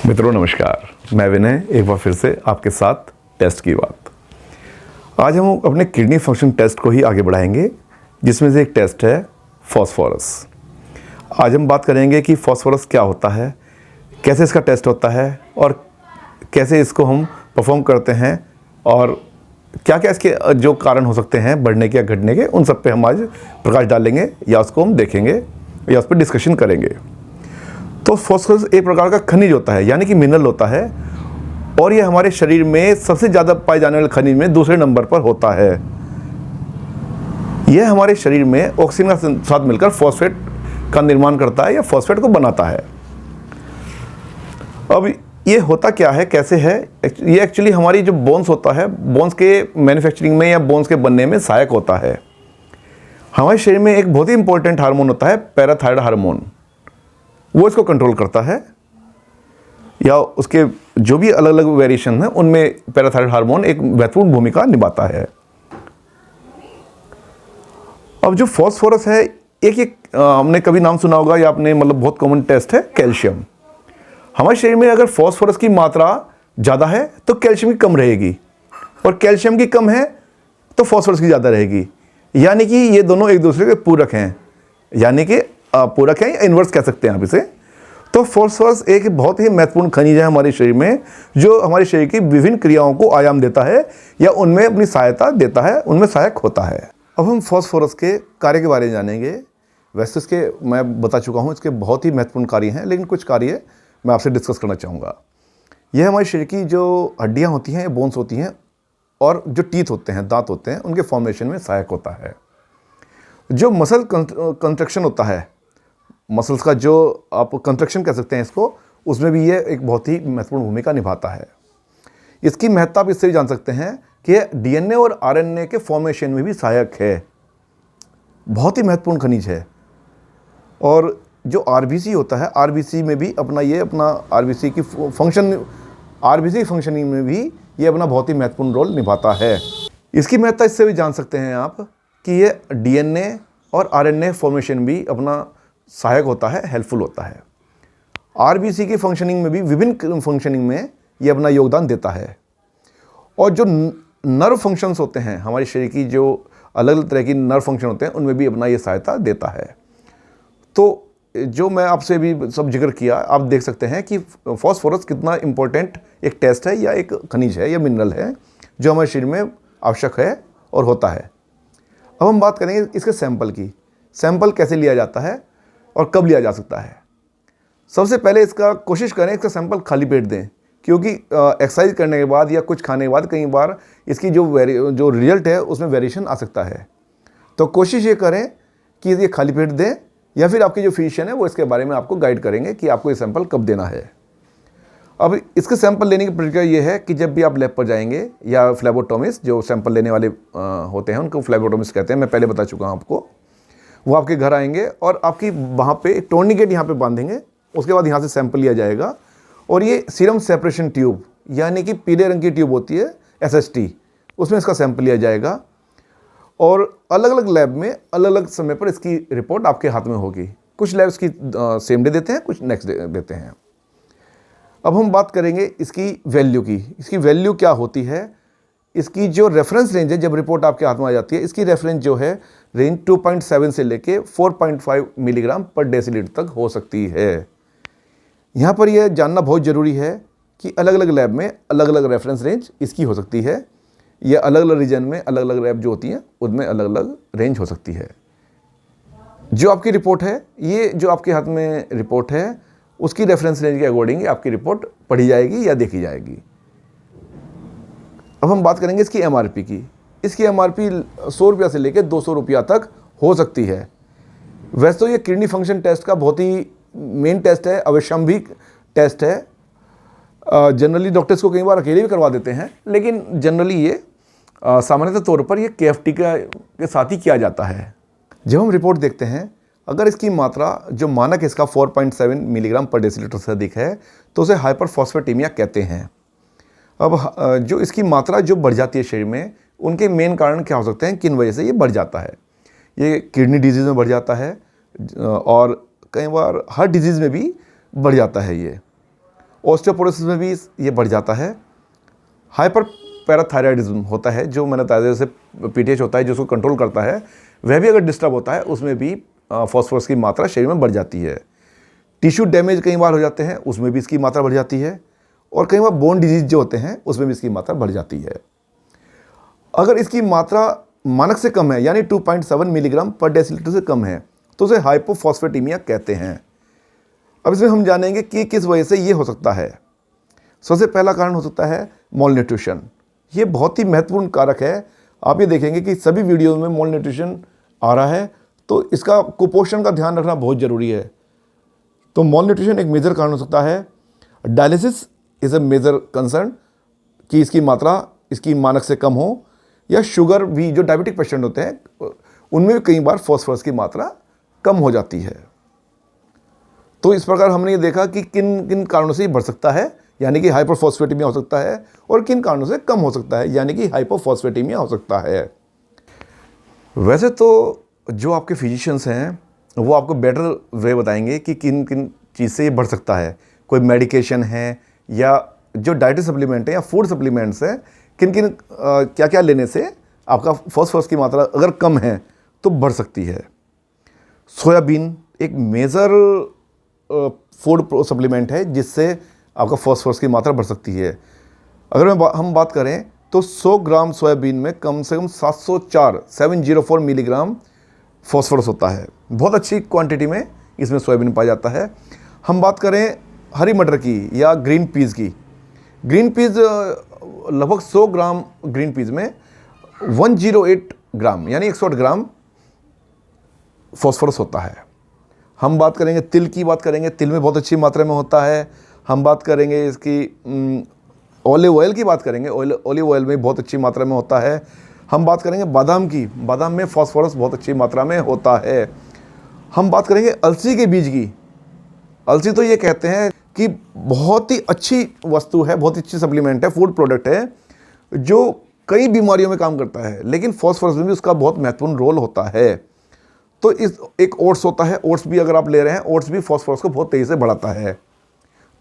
मित्रों नमस्कार, मैं विनय एक बार फिर से आपके साथ टेस्ट की बात। आज हम अपने किडनी फंक्शन टेस्ट को ही आगे बढ़ाएंगे, जिसमें से एक टेस्ट है फॉस्फोरस। आज हम बात करेंगे कि फॉस्फोरस क्या होता है, कैसे इसका टेस्ट होता है और कैसे इसको हम परफॉर्म करते हैं और क्या क्या इसके जो कारण हो सकते हैं बढ़ने के या घटने के, उन सब पे हम आज प्रकाश डालेंगे या उसको हम देखेंगे या उस पर डिस्कशन करेंगे। तो फॉस्फोरस एक प्रकार का खनिज होता है, यानी कि मिनरल होता है, और ये हमारे शरीर में सबसे ज़्यादा पाए जाने वाले खनिज में दूसरे नंबर पर होता है। यह हमारे शरीर में ऑक्सीजन के साथ मिलकर फॉस्फेट का निर्माण करता है या फॉस्फेट को बनाता है। अब ये होता क्या है, कैसे है? ये एक्चुअली हमारी जो बोन्स होता है, बोन्स के मैन्युफैक्चरिंग में या बोन्स के बनने में सहायक होता है। हमारे शरीर में एक बहुत ही इंपॉर्टेंट हार्मोन होता है पैराथायरॉयड हार्मोन, वो इसको कंट्रोल करता है, या उसके जो भी अलग अलग वेरिएशन हैं उनमें पैराथायरॉयड हार्मोन एक महत्वपूर्ण भूमिका निभाता है। अब जो फॉस्फोरस है, एक हमने कभी नाम सुना होगा या आपने बहुत कॉमन टेस्ट है कैल्शियम। हमारे शरीर में अगर फॉस्फोरस की मात्रा ज़्यादा है तो कैल्शियम की कम रहेगी, और कैल्शियम की कम है तो फॉस्फोरस की ज़्यादा रहेगी, यानी कि ये दोनों एक दूसरे के पूरक हैं, यानी कि पूरक है या इन्वर्स कह सकते हैं आप इसे। तो फॉस्फोरस एक बहुत ही महत्वपूर्ण खनिज है हमारे शरीर में, जो हमारे शरीर की विभिन्न क्रियाओं को आयाम देता है या उनमें अपनी सहायता देता है, उनमें सहायक होता है। अब हम फॉस्फोरस के कार्य के बारे में जानेंगे। वैसे इसके मैं बता चुका हूँ, इसके बहुत ही महत्वपूर्ण कार्य हैं, लेकिन कुछ कार्य मैं आपसे डिस्कस करना चाहूँगा। यह हमारे शरीर की जो हड्डियाँ होती हैं, बोन्स होती हैं, और जो टीथ होते हैं, दांत होते हैं, उनके फॉर्मेशन में सहायक होता है। जो मसल कंट्रक्शन होता है, मसल्स का जो आप कंट्रक्शन कह सकते हैं इसको, उसमें भी ये एक बहुत ही महत्वपूर्ण भूमिका निभाता है। इसकी महत्ता आप इससे भी जान सकते हैं कि डीएनए और आरएनए के फॉर्मेशन में भी सहायक है, बहुत ही महत्वपूर्ण खनिज है। और जो आरबीसी होता है, आरबीसी में भी अपना आरबीसी की फंक्शनिंग में भी ये अपना बहुत ही महत्वपूर्ण रोल निभाता है। इसकी महत्ता इससे भी जान सकते हैं आप कि ये डीएनए और आरएनए फॉर्मेशन भी अपना सहायक होता है, हेल्पफुल होता है। आरबीसी की फंक्शनिंग में भी, विभिन्न फंक्शनिंग में ये अपना योगदान देता है। और जो नर्व फंक्शंस होते हैं हमारे शरीर की, जो अलग अलग तरह की नर्व फंक्शन होते हैं, उनमें भी अपना ये सहायता देता है। तो जो मैं आपसे भी सब जिक्र किया, आप देख सकते हैं कि फॉस्फोरस कितना इंपॉर्टेंट एक टेस्ट है या एक खनिज है या मिनरल है, जो हमारे शरीर में आवश्यक है और होता है। अब हम बात करेंगे इसके सैंपल की। सैंपल कैसे लिया जाता है और कब लिया जा सकता है? सबसे पहले इसका कोशिश करें इसका सैंपल खाली पेट दें, क्योंकि एक्सरसाइज करने के बाद या कुछ खाने के बाद कई बार इसकी जो रिजल्ट है उसमें वेरिएशन आ सकता है। तो कोशिश ये करें कि ये खाली पेट दें, या फिर आपके जो फिजिशियन है वो इसके बारे में आपको गाइड करेंगे कि आपको ये सैंपल कब देना है। अब इसके सैंपल लेने की प्रक्रिया ये है कि जब भी आप लैब पर जाएंगे, या फ्लैबोटोमिस्ट जो सैंपल लेने वाले होते हैं उनको फ्लैबोटोमिस्ट कहते हैं, मैं पहले बता चुका हूँ आपको। वो आपके घर आएंगे और आपकी वहाँ पे टोर्निकेट यहाँ पे बांधेंगे। उसके बाद यहाँ से सैंपल लिया जाएगा, और ये सीरम सेपरेशन ट्यूब, यानी कि पीले रंग की ट्यूब होती है SST, उसमें इसका सैंपल लिया जाएगा। और अलग अलग लैब में अलग अलग समय पर इसकी रिपोर्ट आपके हाथ में होगी। कुछ लैब्स की सेम डे देते हैं, कुछ नेक्स्ट डे देते हैं। अब हम बात करेंगे इसकी वैल्यू की। इसकी वैल्यू क्या होती है? इसकी जो रेफरेंस रेंज है, जब रिपोर्ट आपके हाथ में आ जाती है, इसकी रेफरेंस जो है रेंज 2.7 से लेके 4.5 मिलीग्राम पर डेसीलीटर तक हो सकती है। यहाँ पर यह जानना बहुत ज़रूरी है कि अलग अलग लैब में अलग अलग रेफरेंस रेंज इसकी हो सकती है, या अलग अलग रीजन में अलग अलग लैब जो होती हैं उनमें अलग अलग रेंज हो सकती है। जो आपकी रिपोर्ट है, ये जो आपके हाथ में रिपोर्ट है, उसकी रेफरेंस रेंज के अकॉर्डिंग आपकी रिपोर्ट पढ़ी जाएगी या देखी जाएगी। अब हम बात करेंगे इसकी MRP की। इसकी MRP 100 रुपया से लेकर 200 रुपया तक हो सकती है। वैसे तो ये किडनी फंक्शन टेस्ट का बहुत ही मेन टेस्ट है, अवश्यंभिक टेस्ट है। जनरली डॉक्टर्स को कई बार अकेले भी करवा देते हैं, लेकिन जनरली ये सामान्यतः तौर पर ये KFT के साथ ही किया जाता है। जब हम रिपोर्ट देखते हैं, अगर इसकी मात्रा जो मानक इसका 4.7 मिलीग्राम पर डेसीलीटर से अधिक है, तो उसे हाइपरफॉस्फेटेमिया कहते हैं। अब जो इसकी मात्रा जो बढ़ जाती है शरीर में, उनके मेन कारण क्या हो सकते हैं, किन वजह से ये बढ़ जाता है? ये किडनी डिजीज़ में बढ़ जाता है, और कई बार हार्ट डिजीज़ में भी बढ़ जाता है ये। ऑस्टियोपोरोसिस में भी ये बढ़ जाता है। हाइपर पैराथायराइडिज्म होता है, जो मैंने बताया जैसे पीटीएच होता है जो उसको कंट्रोल करता है, वह भी अगर डिस्टर्ब होता है उसमें भी फॉस्फोरस की मात्रा शरीर में बढ़ जाती है। टिश्यू डैमेज कई बार हो जाते हैं, उसमें भी इसकी मात्रा बढ़ जाती है। और कई बार बोन डिजीज जो होते हैं उसमें भी इसकी मात्रा बढ़ जाती है। अगर इसकी मात्रा मानक से कम है, यानी 2.7 मिलीग्राम पर डेसीलीटर से कम है, तो उसे हाइपोफॉस्फेटेमिया कहते हैं। अब इसमें हम जानेंगे कि किस वजह से ये हो सकता है। सबसे पहला कारण हो सकता है मॉल न्यूट्रिशन। ये बहुत ही महत्वपूर्ण कारक है। आप ये देखेंगे कि सभी वीडियो में मॉल न्यूट्रिशन आ रहा है, तो इसका कुपोषण का ध्यान रखना बहुत ज़रूरी है। तो मॉल न्यूट्रिशन एक मेजर कारण हो सकता है। Dialysis is a major concern, कि इसकी मात्रा इसकी मानक से कम हो, या शुगर भी, जो डायबिटिक पेशेंट होते हैं उनमें भी कई बार फॉस्फोरस की मात्रा कम हो जाती है। तो इस प्रकार हमने ये देखा कि किन किन कारणों से ये बढ़ सकता है, यानी कि हाइपरफॉस्फेटेमिया हो सकता है, और किन कारणों से कम हो सकता है, यानी कि हाइपोफॉस्फेटेमिया हो सकता है। वैसे तो जो आपके फिजिशियंस हैं वो आपको बेटर वे बताएंगे कि किन किन चीज़ से ये बढ़ सकता है। कोई मेडिकेशन है, या जो डाइटरी सप्लीमेंट है, या फूड सप्लीमेंट्स हैं, किन किन क्या क्या लेने से आपका फॉस्फोरस की मात्रा अगर कम है तो बढ़ सकती है। सोयाबीन एक मेजर फूड सप्लीमेंट है जिससे आपका फॉस्फोरस की मात्रा बढ़ सकती है। अगर हम बात करें तो 100 ग्राम सोयाबीन में कम से कम 704 मिलीग्राम फॉस्फोरस होता है। बहुत अच्छी क्वांटिटी में इसमें सोयाबीन पाया जाता है। हम बात करें हरी मटर की या ग्रीन पीज़ की, ग्रीन पीज़ लगभग 100 ग्राम ग्रीन पीज़ में 108 ग्राम यानी 108 ग्राम फॉस्फोरस होता है। हम बात करेंगे तिल की, बात करेंगे तिल में बहुत अच्छी मात्रा में होता है। हम बात करेंगे इसकी ऑलिव ऑयल की, बात करेंगे ऑलिव ऑयल में बहुत अच्छी मात्रा में होता है। हम बात करेंगे बादाम की, बादाम में फॉस्फोरस बहुत अच्छी मात्रा में होता है। हम बात करेंगे अलसी के बीज की। अलसी तो ये कहते हैं कि बहुत ही अच्छी वस्तु है, बहुत ही अच्छी सप्लीमेंट है, फूड प्रोडक्ट है, जो कई बीमारियों में काम करता है, लेकिन फॉस्फोरस में भी उसका बहुत महत्वपूर्ण रोल होता है। तो इस एक ओट्स होता है, ओट्स भी अगर आप ले रहे हैं, ओट्स भी फॉस्फोरस को बहुत तेज़ी से बढ़ाता है।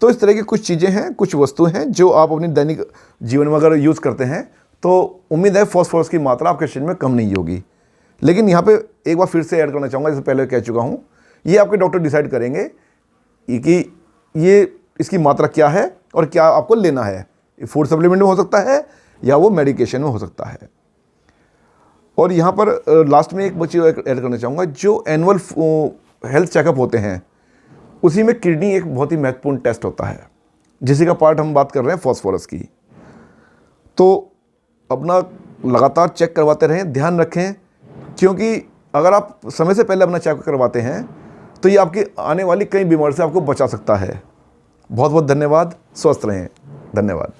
तो इस तरह की कुछ चीज़ें हैं, कुछ वस्तुएं हैं जो आप अपनी दैनिक जीवन में अगर यूज़ करते हैं तो उम्मीद है फॉस्फोरस की मात्रा आपके शरीर में कम नहीं होगी। लेकिन यहाँ पे एक बार फिर से ऐड करना चाहूँगा, जैसे पहले कह चुका हूँ, ये आपके डॉक्टर डिसाइड करेंगे कि ये इसकी मात्रा क्या है और क्या आपको लेना है। फूड सप्लीमेंट में हो सकता है या वो मेडिकेशन में हो सकता है। और यहाँ पर लास्ट में एक चीज़ ऐड करना चाहूँगा, जो एनुअल हेल्थ चेकअप होते हैं उसी में किडनी एक बहुत ही महत्वपूर्ण टेस्ट होता है, जिसी का पार्ट हम बात कर रहे हैं फॉस्फोरस की। तो अपना लगातार चेक करवाते रहें, ध्यान रखें, क्योंकि अगर आप समय से पहले अपना चेक करवाते हैं तो ये आपकी आने वाली कई बीमारी से आपको बचा सकता है। बहुत बहुत धन्यवाद। स्वस्थ रहें। धन्यवाद।